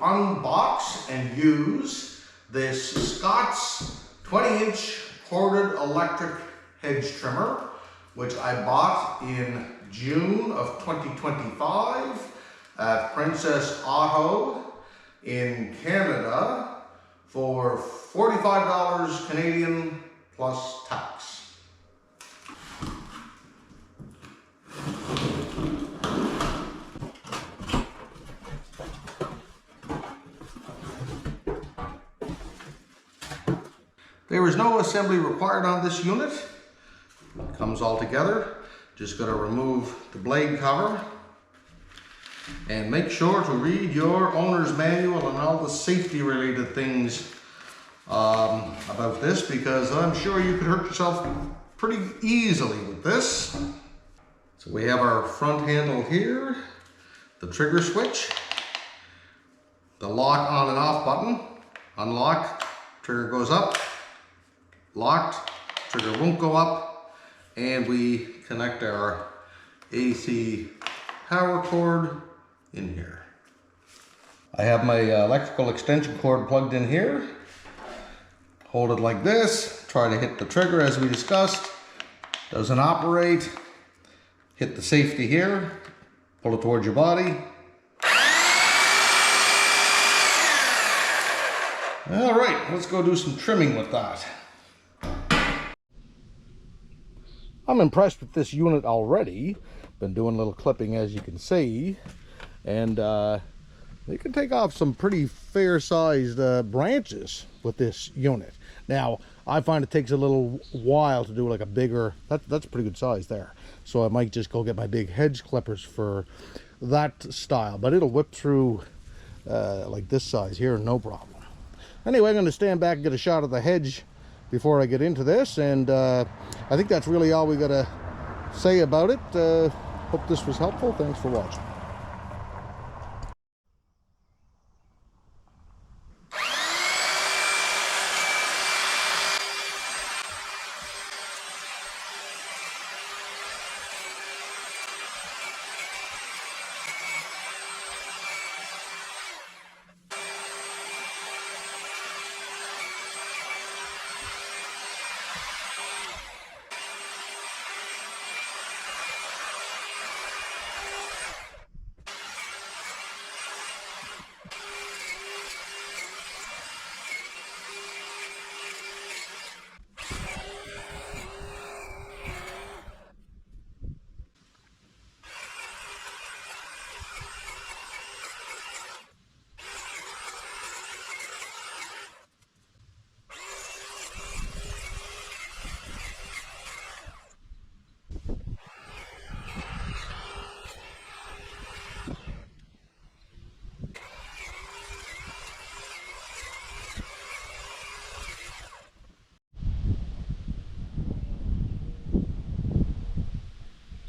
unbox and use this Scott's 20-inch corded electric hedge trimmer, which I bought in June of 2025 at Princess Auto in Canada for $45 Canadian plus tax. There is no assembly required on this unit. It comes all together. Just got to remove the blade cover and make sure to read your owner's manual and all the safety related things about this, because I'm sure you could hurt yourself pretty easily with this. So we have our front handle here, the trigger switch, the lock on and off button. Unlock, trigger goes up. Locked, trigger won't go up, and we connect our AC power cord in here. I have my electrical extension cord plugged in here. Hold it like this, try to hit the trigger as we discussed. Doesn't operate. Hit the safety here, pull it towards your body. All right, let's go do some trimming with that. I'm impressed with this unit already. Been doing a little clipping, as you can see, and you can take off some pretty fair-sized branches with this unit. Now, I find it takes a little while to do like a bigger, that's a pretty good size there. So I might just go get my big hedge clippers for that style, but it'll whip through like this size here, no problem. Anyway, I'm going to stand back and get a shot of the hedge before I get into this, and I think that's really all we got to say about it. Hope this was helpful. Thanks for watching.